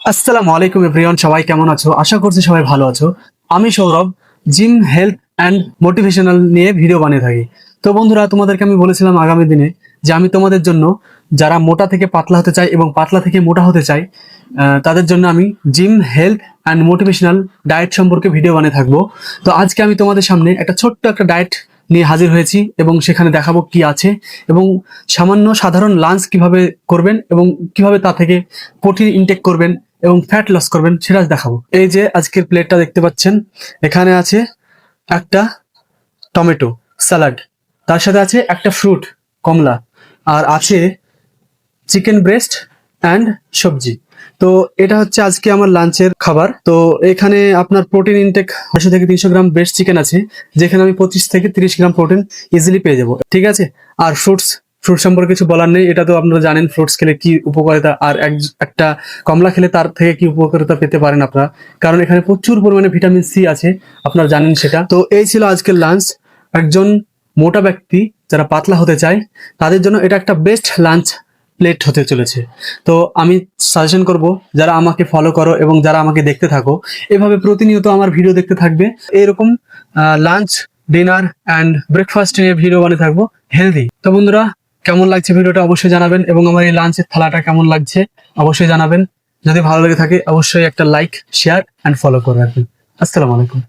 আসসালামু আলাইকুম এভরিওয়ান, সবাই কেমন আছো? আশা করছি সবাই ভালো আছো। আমি Sourav, gym, health and motivational নিয়ে ভিডিও বানিয়ে থাকি। তো বন্ধুরা, তোমাদেরকে আমি বলেছিলাম আগামী দিনে যে আমি তোমাদের জন্য, যারা মোটা থেকে পাতলা হতে চায় এবং পাতলা থেকে মোটা হতে চায়, তাদের জন্য আমি gym, health and motivational diet সম্পর্কে ভিডিও বানিয়ে থাকবো। তো আজকে আমি তোমাদের সামনে একটা ছোট্ট একটা ডায়েট নিয়ে হাজির হয়েছি এবং সেখানে দেখাবো কি আছে এবং সামান্য সাধারণ লাঞ্চ কিভাবে করবেন এবং কিভাবে তা থেকে প্রোটিন ইনটেক করবেন এবং ফ্যাট লস করবেন সেটা দেখাবো। এই যে আজকের প্লেটটা দেখতে পাচ্ছেন, এখানে আছে একটা টমেটো স্যালাড, তার সাথে আছে একটা ফ্রুট কমলা, আর আছে চিকেন ব্রেস্ট অ্যান্ড সবজি। তো এটা হচ্ছে আজকে আমার লাঞ্চের খাবার। তো এখানে আপনার প্রোটিন ইনটেক 200 থেকে 300 গ্রাম ব্রেস্ট চিকেন আছে, যেখানে আমি 25 থেকে 30 গ্রাম প্রোটিন ইজিলি পেয়ে যাবো, ঠিক আছে। আর ফ্রুট সম্পর্কে কিছু বলার নেই, এটা তো আপনারা জানেন ফ্রুটস খেলে কি উপকারিতা, আর একটা কমলা খেলে তার থেকে কি উপকারিতা পেতে পারেন আপনারা, কারণ এখানে প্রচুর পরিমাণে ভিটামিন সি আছে, আপনারা জানেন সেটা। তো এই ছিল আজকের লাঞ্চ। একজন মোটা ব্যক্তি যারা পাতলা হতে চায় তাদের জন্য এটা একটা বেস্ট লাঞ্চ প্লেট হতে চলেছে। তো আমি সাজেশন করব, যারা আমাকে ফলো করো এবং যারা আমাকে দেখতে থাকো, এভাবে প্রতিনিয়ত আমার ভিডিও দেখতে থাকবে, এরকম লাঞ্চ, ডিনার অ্যান্ড ব্রেকফাস্ট নিয়ে ভিডিও বানিয়ে থাকবো হেলদি। তো বন্ধুরা, কেমন লাগছে ভিডিওটা অবশ্যই জানাবেন এবং আমার এই লাঞ্চের থালাটা কেমন লাগছে অবশ্যই জানাবেন। যদি ভালো লেগে থাকে অবশ্যই একটা লাইক, শেয়ার অ্যান্ড ফলো করে রাখবেন। আসসালামু আলাইকুম।